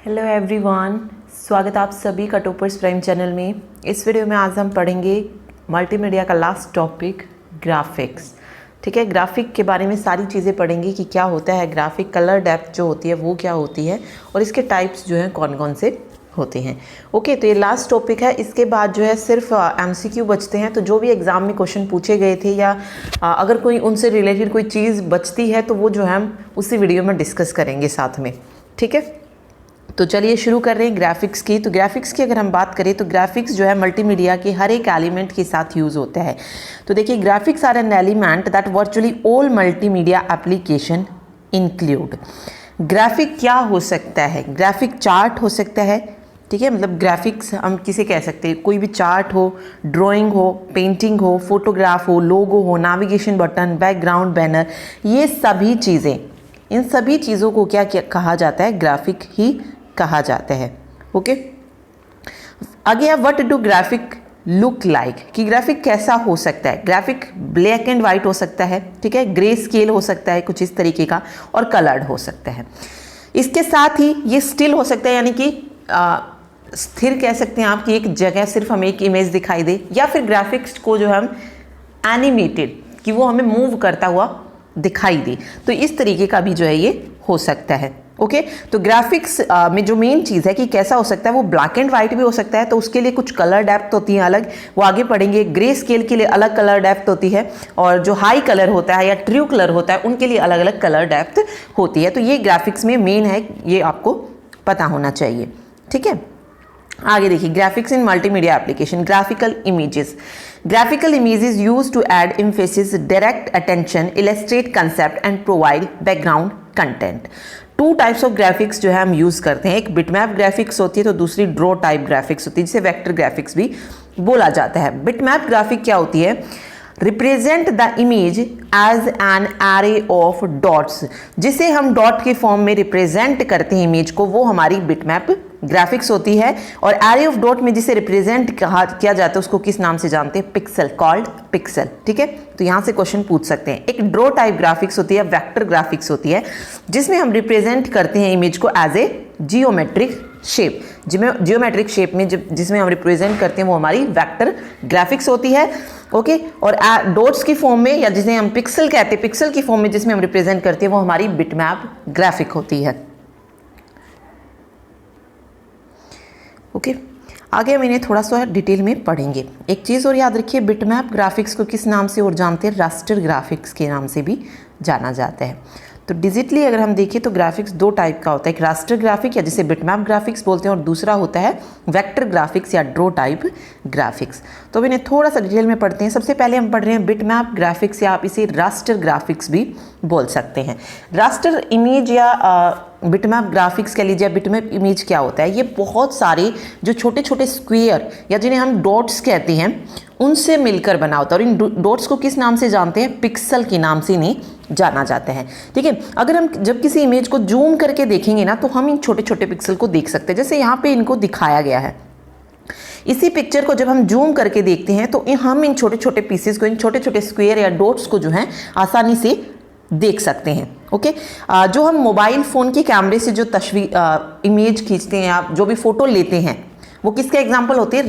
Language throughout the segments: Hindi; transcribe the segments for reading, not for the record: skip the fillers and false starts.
हेलो एवरीवन, स्वागत है आप सभी का टॉपर्स प्राइम चैनल में। इस वीडियो में आज हम पढ़ेंगे मल्टीमीडिया का लास्ट टॉपिक ग्राफिक्स। ठीक है, ग्राफिक के बारे में सारी चीज़ें पढ़ेंगे कि क्या होता है ग्राफिक, कलर डेप्थ जो होती है वो क्या होती है और इसके टाइप्स जो हैं कौन कौन से होते हैं। ओके, तो ये लास्ट टॉपिक है। इसके बाद जो है सिर्फ एमसीक्यू बचते हैं। तो जो भी एग्ज़ाम में क्वेश्चन पूछे गए थे या अगर कोई उनसे रिलेटेड कोई चीज़ बचती है तो वो जो है हम उसी वीडियो में डिस्कस करेंगे साथ में। ठीक है, तो चलिए शुरू कर रहे हैं ग्राफिक्स की। तो ग्राफिक्स की अगर हम बात करें तो ग्राफिक्स जो है मल्टीमीडिया के हर एक एलिमेंट के साथ यूज़ होता है। तो देखिए, graphics are an element that virtually all multimedia application include. Graphic क्या हो सकता है? ग्राफिक चार्ट हो सकता है। ठीक है, मतलब ग्राफिक्स हम किसे कह सकते हैं? कोई भी चार्ट हो, ड्राइंग हो, पेंटिंग हो, फोटोग्राफ हो, लोगो हो, नेविगेशन बटन, बैकग्राउंड बैनर, ये सभी चीज़ें, इन सभी चीज़ों को क्या कहा जाता है? ग्राफिक ही कहा जाता है। ओके, आगे है what do graphic look like, कि ग्राफिक कैसा हो सकता है। ग्राफिक ब्लैक एंड वाइट हो सकता है, ठीक है, ग्रे स्केल हो सकता है कुछ इस तरीके का, और कलर्ड हो सकता है। इसके साथ ही ये स्टिल हो सकता है, यानी कि स्थिर कह सकते हैं आप, कि एक जगह सिर्फ हमें एक इमेज दिखाई दे, या फिर ग्राफिक्स को जो हम एनिमेटेड, कि वो हमें मूव करता हुआ दिखाई दे। तो इस तरीके का भी जो है ये हो सकता है। ओके, तो ग्राफिक्स में जो मेन चीज़ है कि कैसा हो सकता है, वो ब्लैक एंड वाइट भी हो सकता है। तो उसके लिए कुछ कलर डेप्थ होती है अलग, वो आगे पढ़ेंगे। ग्रे स्केल के लिए अलग कलर डेप्थ होती है, और जो हाई कलर होता है या ट्रू कलर होता है उनके लिए अलग अलग कलर डेप्थ होती है। तो ये ग्राफिक्स में मेन है, ये आपको पता होना चाहिए। ठीक है, आगे देखिए, graphics in multimedia application. Graphical images, graphical images used to add emphasis, direct attention, illustrate concept and provide background content. Two types of graphics जो है हम यूज़ करते हैं। एक बिटमैप ग्राफिक्स होती है, तो दूसरी ड्रॉ टाइप ग्राफिक्स होती है, जिसे वेक्टर ग्राफिक्स भी बोला जाता है। बिटमैप ग्राफिक क्या होती है? Represent the image as an array of dots, जिसे हम डॉट के फॉर्म में रिप्रेजेंट करते हैं इमेज को, वो हमारी बिटमैप ग्राफिक्स होती है। और एरे ऑफ डॉट में जिसे रिप्रेजेंट किया जाता है उसको किस नाम से जानते हैं? Pixel, called pixel. ठीक है, तो यहाँ से क्वेश्चन पूछ सकते हैं। एक ड्रॉ टाइप ग्राफिक्स होती है, वेक्टर ग्राफिक्स होती है, जिसमें हम रिप्रेजेंट करते हैं इमेज को as a geometric shape. Geometric shape में जिसमें हम रिप्रेजेंट करते हैं वो हमारी वेक्टर ग्राफिक्स होती है। ओके, और डॉट्स की फॉर्म में, या जिसे हम पिक्सल कहते हैं, पिक्सल की फॉर्म में जिसमें हम रिप्रेजेंट करते हैं वो हमारी बिटमैप ग्राफिक होती है। ओके, आगे हम इन्हें थोड़ा सा डिटेल में पढ़ेंगे। एक चीज़ और याद रखिए, बिटमैप ग्राफिक्स को किस नाम से और जानते हैं? रास्टर ग्राफिक्स के नाम से भी जाना जाता है। तो डिजिटली अगर हम देखें तो ग्राफिक्स दो टाइप का होता है, एक रास्टर ग्राफिक या जिसे बिटमैप ग्राफिक्स बोलते हैं, और दूसरा होता है वेक्टर ग्राफिक्स या ड्रॉ टाइप ग्राफिक्स। तो अब इन्हें थोड़ा सा डिटेल में पढ़ते हैं। सबसे पहले हम पढ़ रहे हैं बिटमैप ग्राफिक्स, या आप इसे रास्टर ग्राफिक्स भी बोल सकते हैं। रास्टर इमेज या बिटमैप ग्राफिक्स कह लीजिए, बिटमैप इमेज क्या होता है? ये बहुत सारे जो छोटे छोटे स्क्वायर या जिन्हें हम डॉट्स कहते हैं उनसे मिलकर बना होता है। और इन डॉट्स को किस नाम से जानते हैं? पिक्सल के नाम से इन्हें जाना जाता है। ठीक है, अगर हम जब किसी इमेज को जूम करके देखेंगे ना, तो हम इन छोटे छोटे पिक्सल को देख सकते हैं, जैसे यहाँ पे इनको दिखाया गया है। इसी पिक्चर को जब हम जूम करके देखते हैं तो हम इन छोटे छोटे पीसेस को, इन छोटे छोटे स्क्वायर या डॉट्स को जो है आसानी से देख सकते हैं। ओके, जो हम मोबाइल फ़ोन के कैमरे से जो इमेज खींचते हैं या जो भी फ़ोटो लेते हैं, वो किसका एग्जाम्पल होती है?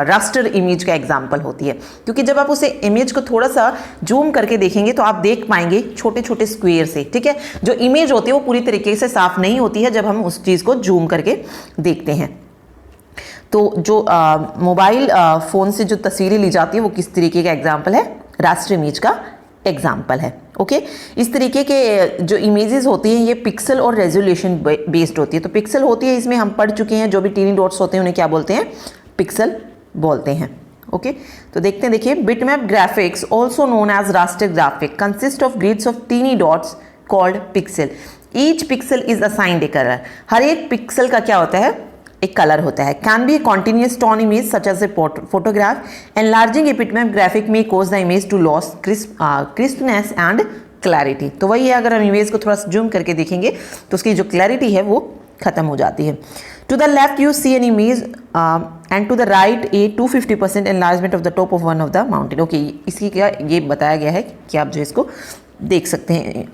रास्टर इमेज का एग्जाम्पल होती है। क्योंकि जब आप उसे इमेज को थोड़ा सा जूम करके देखेंगे तो आप देख पाएंगे छोटे छोटे स्क्वायर से। ठीक है, जो इमेज होती है वो पूरी तरीके से साफ नहीं होती है जब हम उस चीज़ को जूम करके देखते हैं। तो जो मोबाइल फ़ोन से जो तस्वीरें ली जाती है वो किस तरीके का एग्जाम्पल है? रास्टर इमेज का एग्जाम्पल है। ओके, इस तरीके के जो इमेजेस होती हैं ये पिक्सल और रेजोल्यूशन बेस्ड होती है। तो पिक्सल होती है, इसमें हम पढ़ चुके हैं, जो भी टीनी डॉट्स होते हैं उन्हें क्या बोलते हैं? पिक्सल बोलते हैं। ओके, तो देखते हैं। देखिए, bitmap graphics also known as raster graphic consist of grids of tiny dots called pixel. Each pixel is assigned a colour. हर एक पिक्सल का क्या होता है? एक कलर होता है। Can be a continuous tone image such as a photograph. Enlarging a bitmap graphic में causes the image to loss crispness and clarity. तो वही है, अगर हम इमेज को थोड़ा सा जूम करके देखेंगे तो उसकी जो क्लैरिटी है वो खत्म हो जाती है। To the left you see an image and to the right a 250% enlargement of the top of one of the mountain. Okay, इसकी क्या ये बताया गया है कि आप जो इसको देख सकते हैं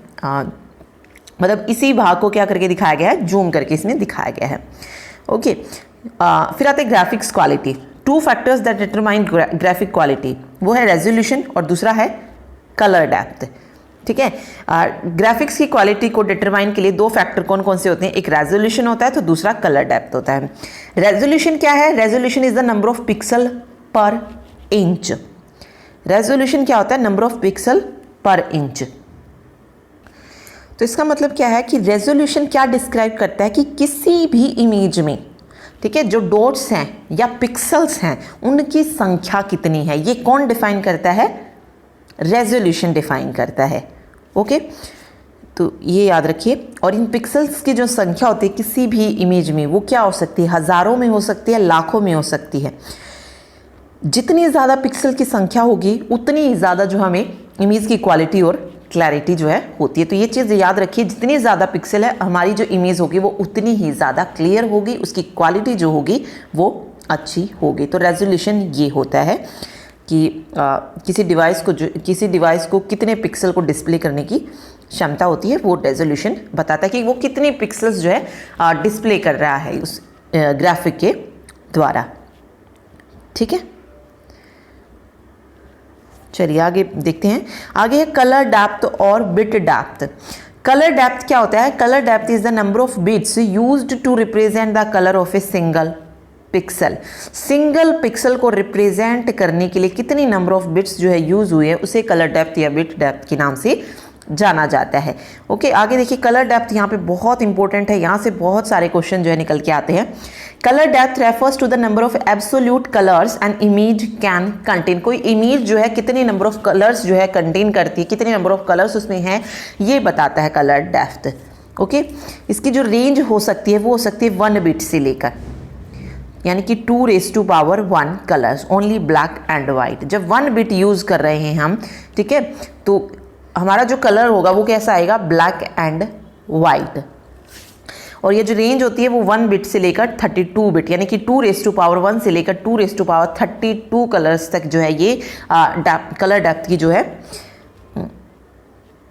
मतलब इसी भाग को क्या करके दिखाया गया है, जूम करके इसमें दिखाया गया है। ओके, फिर आते हैं graphics quality. 2 factors that determine graphic quality, वो है रेजोल्यूशन और दूसरा है कलर डेप्थ। ठीक है, ग्राफिक्स की क्वालिटी को डिटरमाइन के लिए 2 फैक्टर कौन कौन से होते हैं, एक रेजोल्यूशन होता है तो दूसरा कलर डेप्थ होता है। रेजोल्यूशन क्या है, resolution is the number of pixel पर इंच। रेजोल्यूशन क्या होता है, नंबर ऑफ पिक्सल पर इंच। तो इसका मतलब क्या है कि रेजोल्यूशन क्या डिस्क्राइब करता है कि किसी भी इमेज में, ठीक है, जो डॉट्स हैं या पिक्सल्स हैं उनकी संख्या कितनी है, ये कौन डिफाइन करता है, रेजोल्यूशन डिफाइन करता है। ओके, तो ये याद रखिए। और इन पिक्सल्स की जो संख्या होती है किसी भी इमेज में, वो क्या हो सकती है, हज़ारों में हो सकती है, लाखों में हो सकती है। जितनी ज़्यादा पिक्सल की संख्या होगी उतनी ही ज़्यादा जो हमें इमेज की क्वालिटी और क्लैरिटी जो है होती है। तो ये चीज़ याद रखिए, जितनी ज़्यादा पिक्सल है हमारी जो इमेज होगी वो उतनी ही ज़्यादा क्लियर होगी, उसकी क्वालिटी जो होगी वो अच्छी होगी। तो रेजोल्यूशन ये होता है कि किसी डिवाइस को कितने पिक्सल को डिस्प्ले करने की क्षमता होती है, वो रेजोल्यूशन बताता है कि वो कितने पिक्सल्स जो है डिस्प्ले कर रहा है उस ग्राफिक के द्वारा। ठीक है, चलिए आगे देखते हैं। आगे है कलर डेप्थ और बिट डेप्थ। कलर डेप्थ क्या होता है, colour depth is the number of bits used to represent the colour of a single pixel. Single pixel को रिप्रेजेंट करने के लिए कितनी नंबर ऑफ बिट्स जो है यूज हुई है, उसे कलर डेप्थ या बिट डेप्थ के नाम से जाना जाता है। ओके, आगे देखिए, कलर डेप्थ यहाँ पे बहुत इंपॉर्टेंट है, यहाँ से बहुत सारे क्वेश्चन जो है निकल के आते हैं। Colour depth refers to the number of absolute colours an image can contain. कोई इमेज जो है कितने नंबर ऑफ कलर्स जो है कंटेन करती है, कितने नंबर ऑफ कलर्स उसमें हैं, ये बताता है कलर डेप्थ। ओके, इसकी जो रेंज हो सकती है वो हो सकती है 1 बिट से लेकर, यानी कि 2⁻1 colours, only black and white. जब 1 बिट यूज कर रहे हैं हम, ठीक है, तो हमारा जो कलर होगा वो कैसा आएगा, ब्लैक एंड वाइट। और ये जो रेंज होती है वो 1 बिट से लेकर 32 बिट, यानी कि 2⁻1 से लेकर 2⁻32 कलर्स तक जो है ये कलर डेप्थ की जो है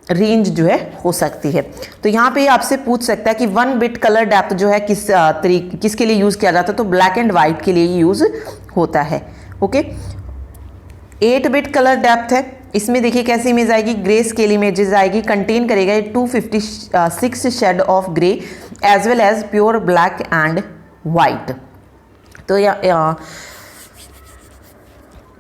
रेंज जो है हो सकती है। तो यहाँ पे आपसे पूछ सकता है कि 1 बिट कलर डेप्थ जो है किसके लिए यूज़ किया जाता है, तो ब्लैक एंड वाइट के लिए यूज़ होता है। ओके, 8 बिट कलर डेप्थ है, इसमें देखिए कैसी इमेज आएगी, ग्रे स्केल इमेजेस आएगी, कंटेन करेगा 256 shade of grey as well as pure black and white. तो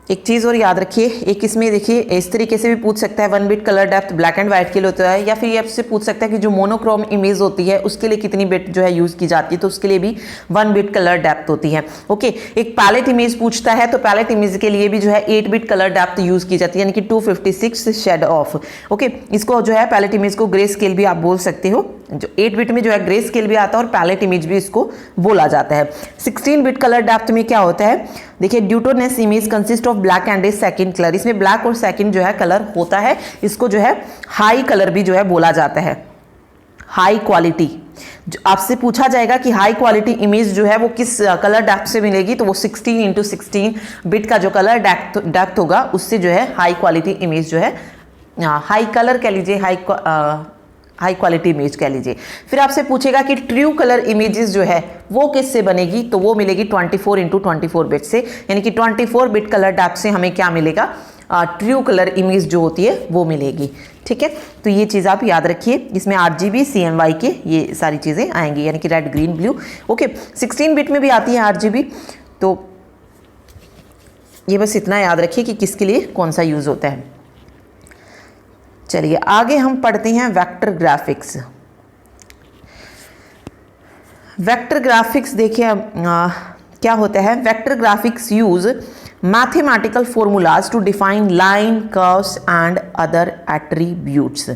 एक चीज़ और याद रखिए, एक इसमें देखिए इस तरीके से भी पूछ सकता है 1 bit colour depth black and white के लिए होता है, या फिर ये आपसे पूछ सकता है कि जो मोनोक्रोम इमेज होती है उसके लिए कितनी बिट जो है यूज़ की जाती है, तो उसके लिए भी 1 बिट कलर डेप्थ होती है। ओके, एक पैलेट इमेज पूछता है तो पैलेट इमेज के लिए भी जो है 8 बिट कलर डेप्थ यूज़ की जाती है, यानी कि 256 शेड ऑफ। ओके, इसको जो है पैलेट इमेज को ग्रे स्केल भी आप बोल सकते हो, जो 8 बिट में जो है ग्रे स्केल भी आता है और पैलेट इमेज भी इसको बोला जाता है। 16 बिट कलर डेप्थ में क्या होता है, देखिए duotone image consist of black and a second colour, इसमें ब्लैक और सेकंड जो है कलर होता है, इसको जो है हाई कलर भी जो है बोला जाता है। हाई क्वालिटी, आपसे पूछा जाएगा कि हाई क्वालिटी इमेज जो है वो किस कलर डेप्थ से मिलेगी, तो वो 16x16 बिट का जो कलर डेप्थ होगा उससे जो है हाई क्वालिटी इमेज जो है, हाई कलर कह लीजिए, हाई क्वालिटी इमेज कह लीजिए। फिर आपसे पूछेगा कि ट्रू कलर इमेजेस जो है वो किससे बनेगी, तो वो मिलेगी 24x24 बिट से, यानी कि 24 बिट कलर डेप्थ से हमें क्या मिलेगा, ट्रू कलर इमेज जो होती है वो मिलेगी। ठीक है, तो ये चीज़ आप याद रखिए, इसमें RGB CMY के ये सारी चीज़ें आएंगी, यानी कि red green blue. Okay, 16 bit में भी आती है RGB, तो ये बस इतना याद रखिए कि किसके लिए कौन सा यूज़ होता है। चलिए आगे हम पढ़ते हैं वेक्टर ग्राफिक्स। वेक्टर ग्राफिक्स देखिए क्या होता है, vector graphics use mathematical formulas to define line, curves and other attributes.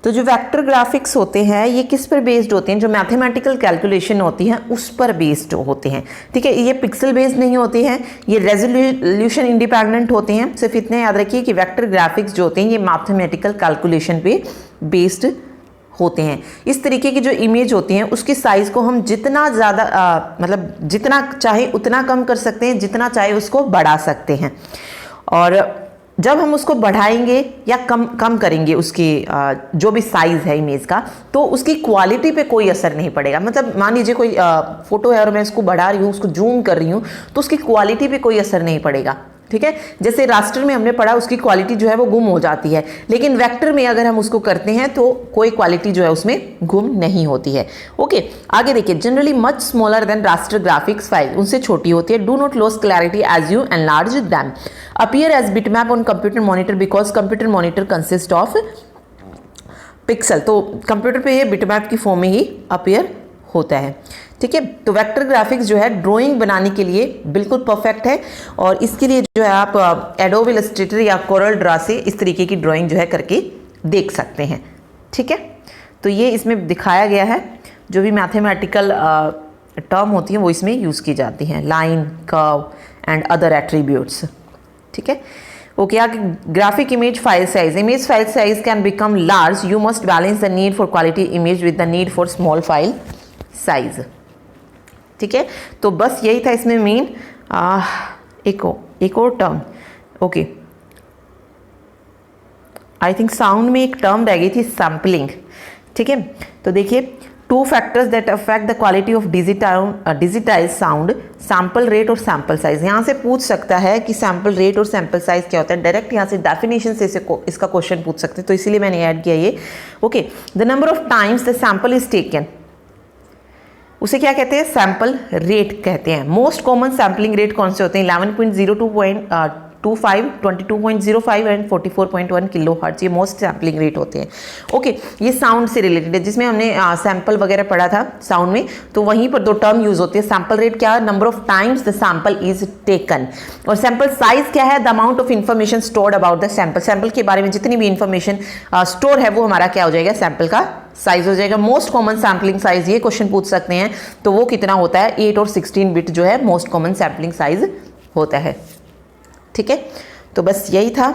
तो जो वेक्टर ग्राफिक्स होते हैं ये किस पर बेस्ड होते हैं, जो मैथमेटिकल कैलकुलेशन होती है उस पर बेस्ड होते हैं। ठीक है, ये पिक्सल बेस्ड नहीं होते हैं, ये रेजोल्यूशन इंडिपेंडेंट होते हैं। सिर्फ इतने याद रखिए कि वेक्टर ग्राफिक्स जो होते हैं ये मैथमेटिकल कैलकुलेशन पे बेस्ड होते हैं। इस तरीके की जो इमेज होती हैं उसके साइज़ को हम जितना ज़्यादा मतलब जितना चाहे उतना कम कर सकते हैं, जितना चाहे उसको बढ़ा सकते हैं। और जब हम उसको बढ़ाएंगे या कम करेंगे उसकी जो भी साइज़ है इमेज का, तो उसकी क्वालिटी पे कोई असर नहीं पड़ेगा। मतलब मान लीजिए कोई फोटो है और मैं उसको बढ़ा रही हूँ, उसको जूम कर रही हूँ, तो उसकी क्वालिटी पे कोई असर नहीं पड़ेगा। ठीक है, जैसे रास्टर में हमने पढ़ा उसकी क्वालिटी जो है वो गुम हो जाती है, लेकिन वेक्टर में अगर हम उसको करते हैं तो कोई क्वालिटी जो है उसमें गुम नहीं होती है। ओके, आगे देखिए, generally much smaller than raster graphics file, उनसे छोटी होती है। Do not loss clarity as you enlarge them, appear as bitmap on computer monitor because computer monitor consist of pixel. तो कंप्यूटर पे ये बिटमैप की फॉर्म में ही अपीयर होता है। ठीक है, तो वेक्टर ग्राफिक्स जो है ड्राइंग बनाने के लिए बिल्कुल परफेक्ट है, और इसके लिए जो है आप एडोब इलस्ट्रेटर या कोरल ड्रा से इस तरीके की ड्राइंग जो है करके देख सकते हैं। ठीक है, तो ये इसमें दिखाया गया है, जो भी मैथमेटिकल टर्म होती हैं वो इसमें यूज़ की जाती हैं, line, curve and other attributes. ठीक है, ओके, आगे graphic image file size, image file size can become large, you must balance the need for quality image with the need for small file size. ठीक है, तो बस यही था इसमें मेन। एक और term, okay, I think sound में एक टर्म रह गई थी, सैम्पलिंग। ठीक है, तो देखिए, two factors that affect the quality of digitise sound, sample rate और सैम्पल साइज। यहाँ से पूछ सकता है कि सैम्पल रेट और सैम्पल साइज क्या होता है, डायरेक्ट यहाँ से डेफिनेशन से इसका क्वेश्चन पूछ सकते हैं, तो इसीलिए मैंने ऐड किया ये। Okay, the number of times the sample is taken, उसे क्या कहते हैं, सैंपल रेट कहते हैं। मोस्ट कॉमन सैम्पलिंग रेट कौन से होते हैं, 11.02.25, 22.05 एंड 44.1 किलो हर्ट्ज, ये मोस्ट सैम्पलिंग रेट होते हैं। ओके, ये साउंड से रिलेटेड है, जिसमें हमने सैंपल वगैरह पढ़ा था साउंड में, तो वहीं पर दो टर्म यूज होते हैं। सैंपल रेट क्या है, number of times the sample is taken, और सैंपल साइज क्या है, the amount of information stored about the sample, sample के बारे में जितनी भी इन्फॉर्मेशन स्टोर है वो हमारा क्या हो जाएगा, सैंपल का साइज हो जाएगा। मोस्ट कॉमन सैम्पलिंग साइज, ये क्वेश्चन पूछ सकते हैं, तो वो कितना होता है, 8 और 16 बिट जो है मोस्ट कॉमन सैम्पलिंग साइज होता है। ठीक है, तो बस यही था।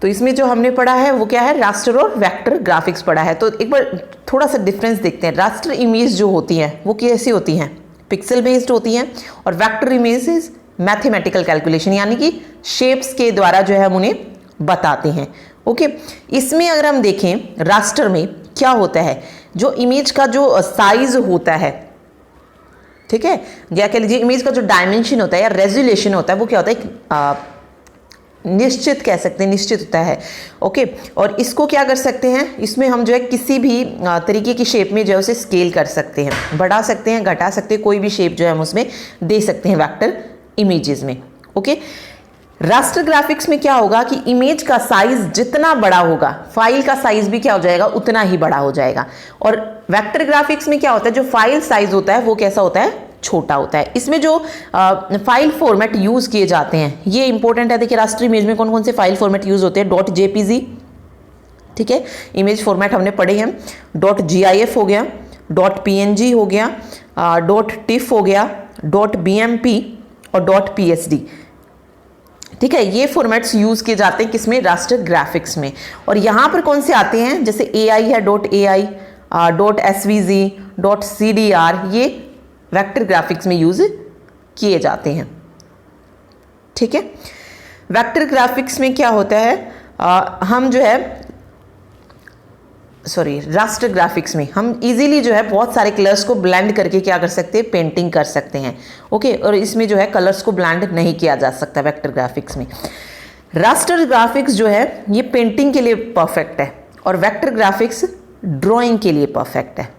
तो इसमें जो हमने पढ़ा है वो क्या है, रास्टर और वेक्टर ग्राफिक्स पढ़ा है। तो एक बार थोड़ा सा डिफरेंस देखते हैं। रास्टर इमेज जो होती हैं वो कैसी होती हैं, पिक्सल बेस्ड होती हैं, और वेक्टर इमेजेस मैथमेटिकल कैलकुलेशन, यानी कि शेप्स के द्वारा जो है हम उन्हें बताते हैं। ओके, इसमें अगर हम देखें रास्टर में क्या होता है, जो इमेज का जो साइज होता है, ठीक है, या कह लीजिए इमेज का जो डायमेंशन होता है या रेजोल्यूशन होता है, वो क्या होता है, निश्चित कह सकते हैं, निश्चित होता है। ओके, और इसको क्या कर सकते हैं, इसमें हम जो है किसी भी तरीके की शेप में जो है उसे स्केल कर सकते हैं, बढ़ा सकते हैं, घटा सकते हैं, कोई भी शेप जो है हम उसमें दे सकते हैं वेक्टर इमेजेस में। ओके, रास्टर ग्राफिक्स में क्या होगा कि इमेज का साइज जितना बड़ा होगा, फाइल का साइज भी क्या हो जाएगा, उतना ही बड़ा हो जाएगा। और वेक्टर ग्राफिक्स में क्या होता है, जो फाइल साइज होता है वो कैसा होता है, छोटा होता है। इसमें जो फाइल फॉर्मेट यूज किए जाते हैं ये इंपॉर्टेंट है। देखिए, रास्टर इमेज में कौन कौन से फाइल फॉर्मेट यूज होते हैं, .jpg, ठीक है, इमेज फॉर्मेट हमने पढ़े हैं, .gif हो गया, .png हो गया, .tif हो गया, .bmp और .psd। ठीक है, ये फॉर्मेट्स यूज किए जाते हैं किसमें, रास्टर ग्राफिक्स में। और यहाँ पर कौन से आते हैं, जैसे AI है, .ai, .svg, .cdr, ये वेक्टर ग्राफिक्स में यूज किए जाते हैं। ठीक है, वेक्टर ग्राफिक्स में क्या होता है, हम जो है रास्टर ग्राफिक्स में हम इजीली जो है बहुत सारे कलर्स को ब्लेंड करके क्या कर सकते हैं, पेंटिंग कर सकते हैं। ओके, और इसमें जो है कलर्स को ब्लेंड नहीं किया जा सकता वेक्टर ग्राफिक्स में। रास्टर ग्राफिक्स जो है ये पेंटिंग के लिए परफेक्ट है, और वेक्टर ग्राफिक्स ड्राइंग के लिए परफेक्ट है।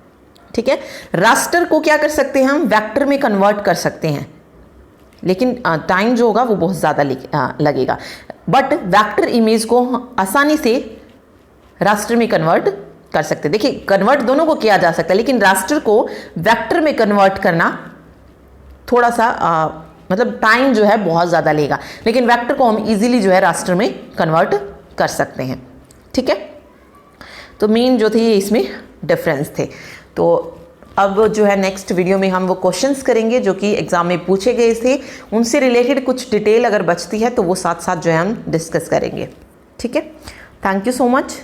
ठीक है, रास्टर को क्या कर सकते हैं, हम वेक्टर में कन्वर्ट कर सकते हैं, लेकिन टाइम जो होगा वो बहुत ज़्यादा लगेगा। बट वेक्टर इमेज को आसानी से रास्टर में कन्वर्ट कर सकते हैं। देखिए, कन्वर्ट दोनों को किया जा सकता है, लेकिन रास्टर को वेक्टर में कन्वर्ट करना थोड़ा सा मतलब टाइम जो है बहुत ज़्यादा लेगा, लेकिन वेक्टर को हम इजीली जो है रास्टर में कन्वर्ट कर सकते हैं। ठीक है, तो मेन जो थे इसमें डिफरेंस थे। तो अब जो है नेक्स्ट वीडियो में हम वो क्वेश्चंस करेंगे जो कि एग्जाम में पूछे गए थे, उनसे रिलेटेड कुछ डिटेल अगर बचती है तो वो साथ साथ जो है हम डिस्कस करेंगे। ठीक है, थैंक यू सो मच।